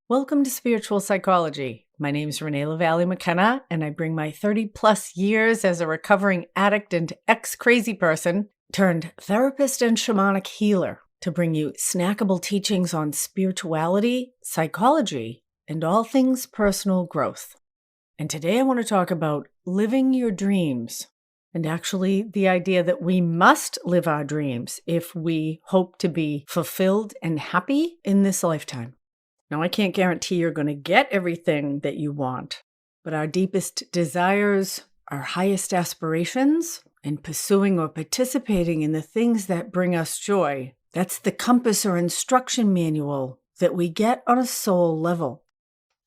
Welcome to Spiritual Psychology. My name is Renee Lavallee McKenna, and I bring my 30-plus years as a recovering addict and ex-crazy person turned therapist and shamanic healer to bring you snackable teachings on spirituality, psychology, and all things personal growth. And today I want to talk about living your dreams, and actually the idea that we must live our dreams if we hope to be fulfilled and happy in this lifetime. Now, I can't guarantee you're going to get everything that you want, but our deepest desires, our highest aspirations, and pursuing or participating in the things that bring us joy, that's the compass or instruction manual that we get on a soul level.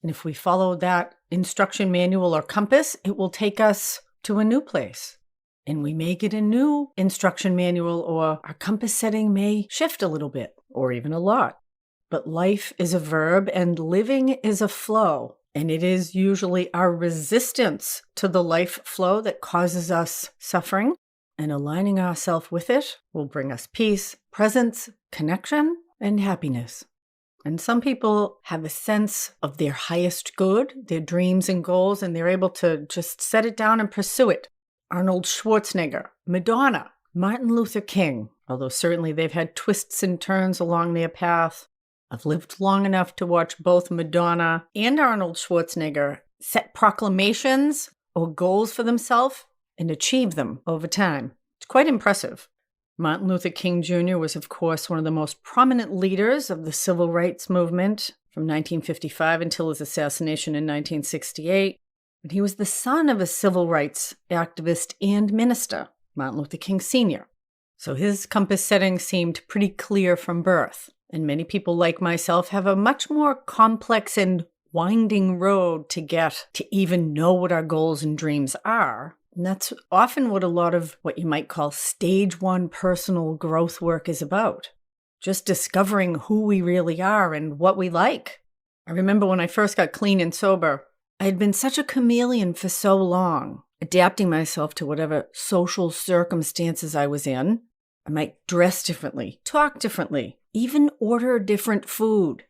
And if we follow that instruction manual or compass, it will take us to a new place. And we may get a new instruction manual, or our compass setting may shift a little bit, or even a lot. But life is a verb and living is a flow. And it is usually our resistance to the life flow that causes us suffering. And aligning ourselves with it will bring us peace, presence, connection, and happiness. And some people have a sense of their highest good, their dreams and goals, and they're able to just set it down and pursue it. Arnold Schwarzenegger, Madonna, Martin Luther King, although certainly they've had twists and turns along their path. I've lived long enough to watch both Madonna and Arnold Schwarzenegger set proclamations or goals for themselves and achieve them over time. It's quite impressive. Martin Luther King Jr. was, of course, one of the most prominent leaders of the civil rights movement from 1955 until his assassination in 1968. And he was the son of a civil rights activist and minister, Martin Luther King Sr. So his compass setting seemed pretty clear from birth. And many people like myself have a much more complex and winding road to get to even know what our goals and dreams are. And that's often what a lot of what you might call stage one personal growth work is about. Just discovering who we really are and what we like. I remember when I first got clean and sober, I had been such a chameleon for so long, adapting myself to whatever social circumstances I was in. I might dress differently, talk differently, even order different food.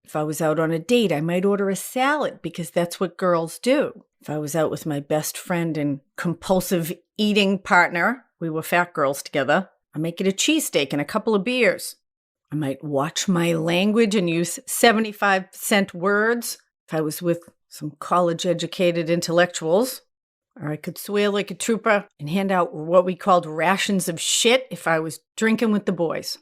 If I was out on a date, I might order a salad because that's what girls do. If I was out with my best friend and compulsive eating partner, we were fat girls together, I might get a cheesesteak and a couple of beers. I might watch my language and use 75-cent words if I was with some college-educated intellectuals. Or I could swear like a trooper and hand out what we called rations of shit if I was drinking with the boys.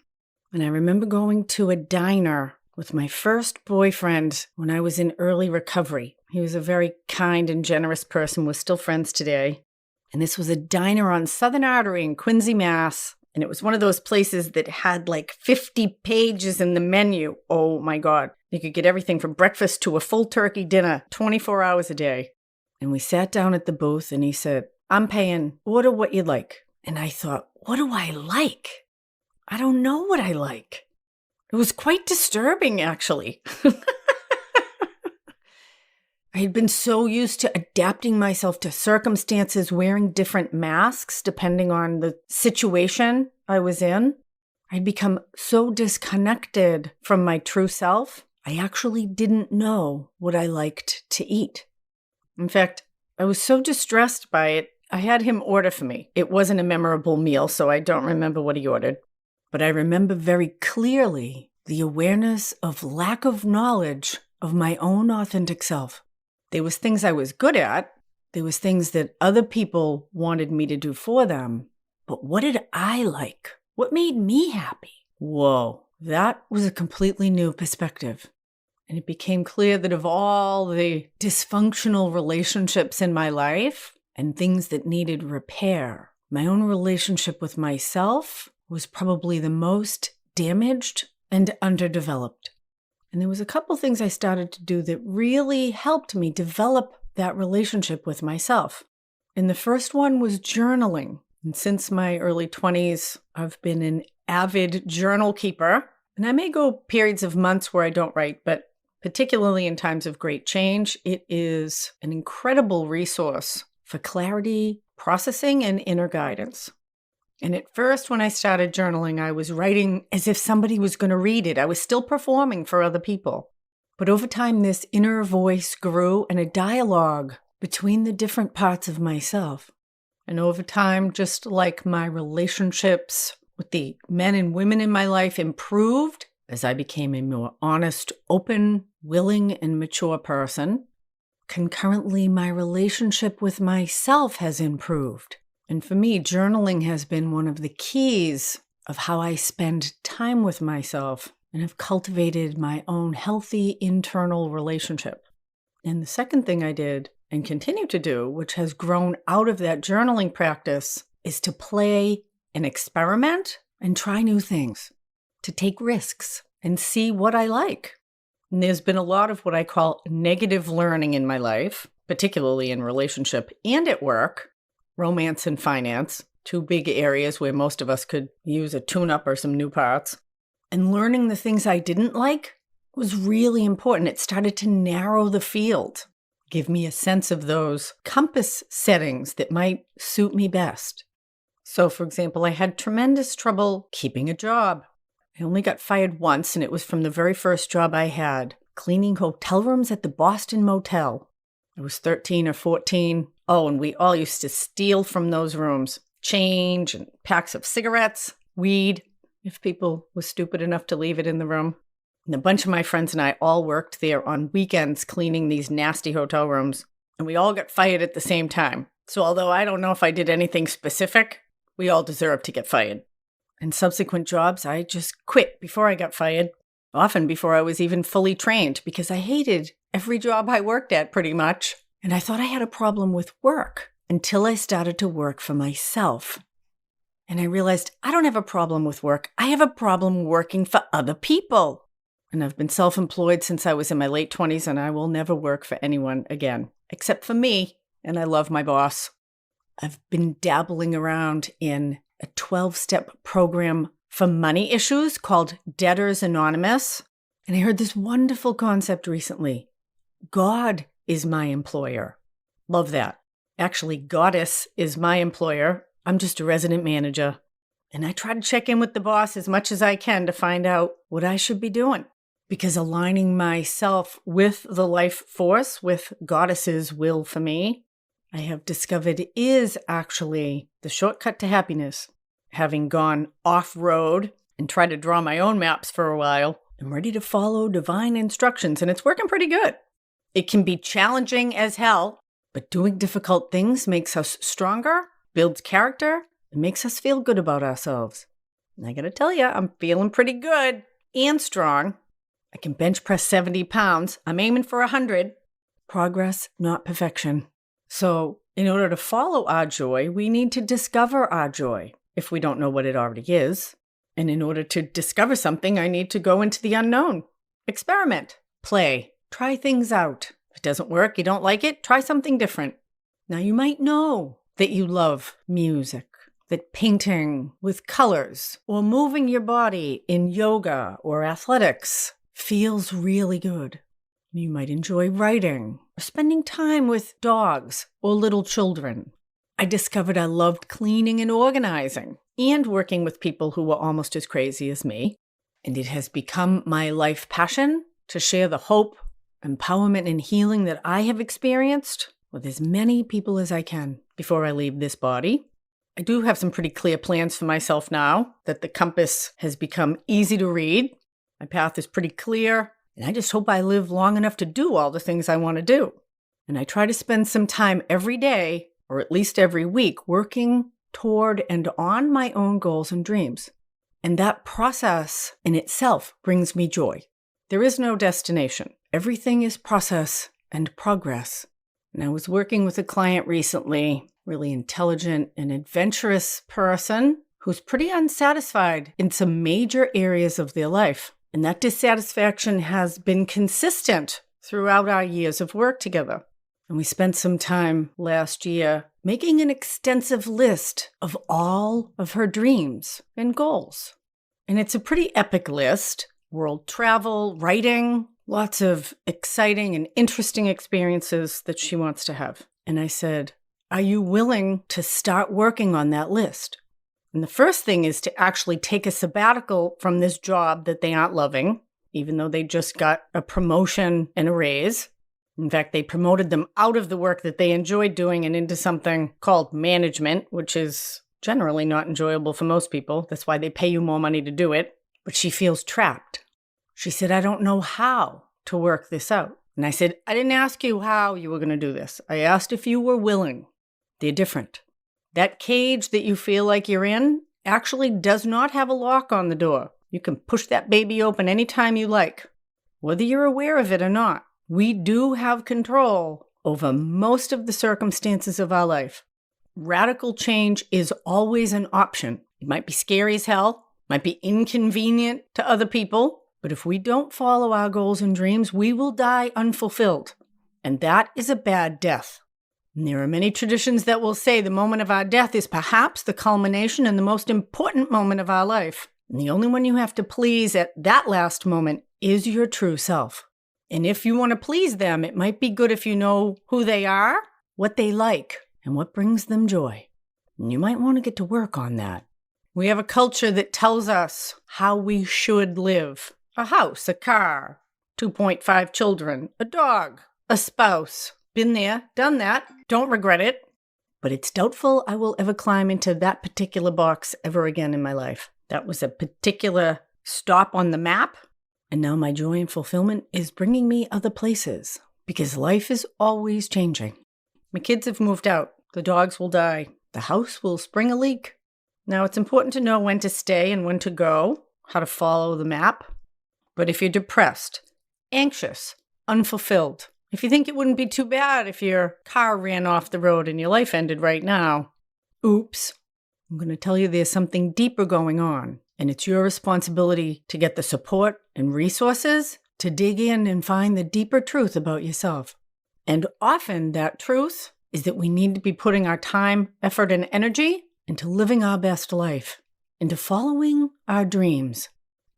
And I remember going to a diner with my first boyfriend when I was in early recovery. He was a very kind and generous person. We're still friends today. And this was a diner on Southern Artery in Quincy, Mass. And it was one of those places that had like 50 pages in the menu. Oh my God. You could get everything from breakfast to a full turkey dinner, 24 hours a day. And we sat down at the booth and he said, "I'm paying, order what you like." And I thought, what do I like? I don't know what I like. It was quite disturbing, actually. I had been so used to adapting myself to circumstances, wearing different masks depending on the situation I was in. I'd become so disconnected from my true self, I actually didn't know what I liked to eat. In fact, I was so distressed by it, I had him order for me. It wasn't a memorable meal, so I don't remember what he ordered. But I remember very clearly the awareness of lack of knowledge of my own authentic self. There was things I was good at. There was things that other people wanted me to do for them. But what did I like? What made me happy? Whoa, that was a completely new perspective. And it became clear that of all the dysfunctional relationships in my life and things that needed repair, my own relationship with myself was probably the most damaged and underdeveloped. And there was a couple things I started to do that really helped me develop that relationship with myself. And the first one was journaling. And since my early 20s, I've been an avid journal keeper. And I may go periods of months where I don't write, but particularly in times of great change, it is an incredible resource for clarity, processing, and inner guidance. And at first, when I started journaling, I was writing as if somebody was going to read it. I was still performing for other people. But over time, this inner voice grew and a dialogue between the different parts of myself. And over time, just like my relationships with the men and women in my life improved as I became a more honest, open, willing, and mature person, concurrently, my relationship with myself has improved. And for me, journaling has been one of the keys of how I spend time with myself and have cultivated my own healthy internal relationship. And the second thing I did and continue to do, which has grown out of that journaling practice, is to play and experiment and try new things, to take risks and see what I like. And there's been a lot of what I call negative learning in my life, particularly in relationship and at work, romance and finance, two big areas where most of us could use a tune-up or some new parts. And learning the things I didn't like was really important. It started to narrow the field, give me a sense of those compass settings that might suit me best. So, for example, I had tremendous trouble keeping a job. I only got fired once, and it was from the very first job I had, cleaning hotel rooms at the Boston Motel. I was 13 or 14. Oh, and we all used to steal from those rooms, change and packs of cigarettes, weed, if people were stupid enough to leave it in the room. And a bunch of my friends and I all worked there on weekends cleaning these nasty hotel rooms, and we all got fired at the same time. So although I don't know if I did anything specific, we all deserved to get fired. And subsequent jobs, I just quit before I got fired, often before I was even fully trained, because I hated every job I worked at pretty much. And I thought I had a problem with work until I started to work for myself. And I realized I don't have a problem with work. I have a problem working for other people. And I've been self-employed since I was in my late 20s, and I will never work for anyone again, except for me. And I love my boss. I've been dabbling around in a 12-step program for money issues called Debtors Anonymous. And I heard this wonderful concept recently. God is my employer. Love that. Actually, Goddess is my employer. I'm just a resident manager. And I try to check in with the boss as much as I can to find out what I should be doing. Because aligning myself with the life force, with Goddess's will for me, I have discovered is actually the shortcut to happiness. Having gone off-road and tried to draw my own maps for a while, I'm ready to follow divine instructions, and it's working pretty good. It can be challenging as hell, but doing difficult things makes us stronger, builds character, and makes us feel good about ourselves. And I gotta tell you, I'm feeling pretty good and strong. I can bench press 70 pounds. I'm aiming for 100. Progress, not perfection. So in order to follow our joy, we need to discover our joy if we don't know what it already is. And in order to discover something, I need to go into the unknown. Experiment, play, try things out. If it doesn't work, you don't like it, try something different. Now you might know that you love music, that painting with colors or moving your body in yoga or athletics feels really good. You might enjoy writing or spending time with dogs or little children. I discovered I loved cleaning and organizing and working with people who were almost as crazy as me. And it has become my life passion to share the hope, empowerment, and healing that I have experienced with as many people as I can before I leave this body. I do have some pretty clear plans for myself now that the compass has become easy to read. My path is pretty clear. And I just hope I live long enough to do all the things I want to do. And I try to spend some time every day, or at least every week, working toward and on my own goals and dreams. And that process in itself brings me joy. There is no destination. Everything is process and progress. And I was working with a client recently, really intelligent and adventurous person who's pretty unsatisfied in some major areas of their life. And that dissatisfaction has been consistent throughout our years of work together. And we spent some time last year making an extensive list of all of her dreams and goals. And it's a pretty epic list. World travel, writing, lots of exciting and interesting experiences that she wants to have. And I said, are you willing to start working on that list? And the first thing is to actually take a sabbatical from this job that they aren't loving, even though they just got a promotion and a raise. In fact, they promoted them out of the work that they enjoyed doing and into something called management, which is generally not enjoyable for most people. That's why they pay you more money to do it. But she feels trapped. She said, I don't know how to work this out. And I said, I didn't ask you how you were going to do this. I asked if you were willing. They're different. That cage that you feel like you're in actually does not have a lock on the door. You can push that baby open anytime you like, whether you're aware of it or not. We do have control over most of the circumstances of our life. Radical change is always an option. It might be scary as hell, might be inconvenient to other people, but if we don't follow our goals and dreams, we will die unfulfilled. And that is a bad death. And there are many traditions that will say the moment of our death is perhaps the culmination and the most important moment of our life. And the only one you have to please at that last moment is your true self. And if you want to please them, it might be good if you know who they are, what they like, and what brings them joy. And you might want to get to work on that. We have a culture that tells us how we should live. A house, a car, 2.5 children, a dog, a spouse. Been there, done that, don't regret it. But it's doubtful I will ever climb into that particular box ever again in my life. That was a particular stop on the map. And now my joy and fulfillment is bringing me other places because life is always changing. My kids have moved out. The dogs will die. The house will spring a leak. Now, it's important to know when to stay and when to go, how to follow the map. But if you're depressed, anxious, unfulfilled, if you think it wouldn't be too bad if your car ran off the road and your life ended right now, oops, I'm going to tell you there's something deeper going on. And it's your responsibility to get the support and resources to dig in and find the deeper truth about yourself. And often that truth is that we need to be putting our time, effort, and energy into living our best life, into following our dreams,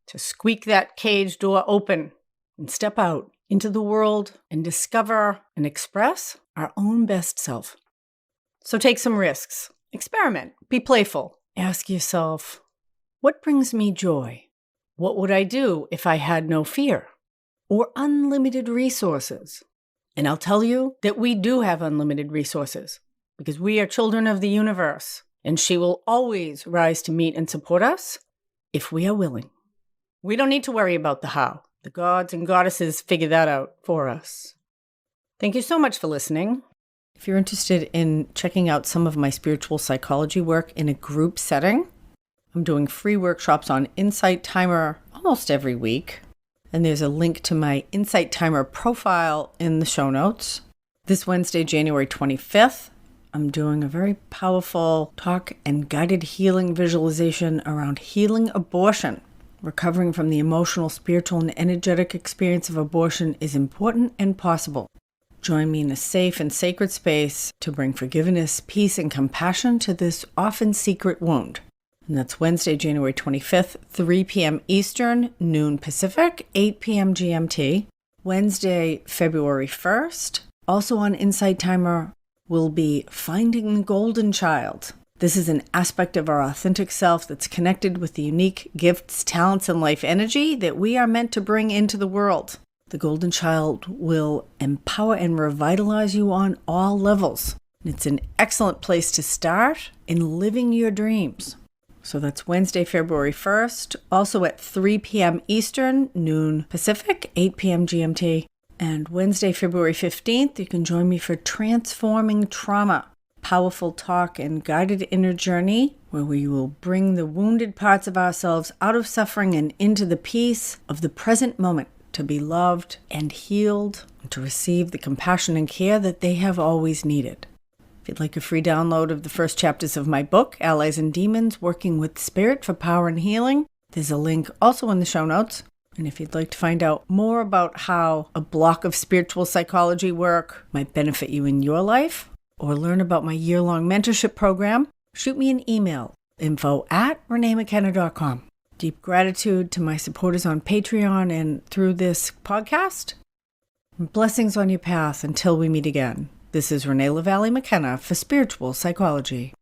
to squeak that cage door open and step out into the world and discover and express our own best self. So take some risks. Experiment. Be playful. Ask yourself, what brings me joy? What would I do if I had no fear or unlimited resources? And I'll tell you that we do have unlimited resources because we are children of the universe, and she will always rise to meet and support us if we are willing. We don't need to worry about the how. The gods and goddesses figure that out for us. Thank you so much for listening. If you're interested in checking out some of my spiritual psychology work in a group setting, I'm doing free workshops on Insight Timer almost every week. And there's a link to my Insight Timer profile in the show notes. This Wednesday, January 25th, I'm doing a very powerful talk and guided healing visualization around healing abortion. Recovering from the emotional, spiritual, and energetic experience of abortion is important and possible. Join me in a safe and sacred space to bring forgiveness, peace, and compassion to this often secret wound. And that's Wednesday, January 25th, 3 p.m. Eastern, noon Pacific, 8 p.m. GMT. Wednesday, February 1st, also on Insight Timer, will be Finding the Golden Child. This is an aspect of our authentic self that's connected with the unique gifts, talents, and life energy that we are meant to bring into the world. The Golden Child will empower and revitalize you on all levels. It's an excellent place to start in living your dreams. So that's Wednesday, February 1st, also at 3 p.m. Eastern, noon Pacific, 8 p.m. GMT. And Wednesday, February 15th, you can join me for Transforming Trauma, powerful talk and guided inner journey, where we will bring the wounded parts of ourselves out of suffering and into the peace of the present moment to be loved and healed, and to receive the compassion and care that they have always needed. If you'd like a free download of the first chapters of my book, Allies and Demons, Working with Spirit for Power and Healing, there's a link also in the show notes. And if you'd like to find out more about how a block of spiritual psychology work might benefit you in your life, or learn about my year-long mentorship program, shoot me an email, info@reneemckenna.com. Deep gratitude to my supporters on Patreon and through this podcast. And blessings on your path until we meet again. This is Renee Lavallee McKenna for Spiritual Psychology.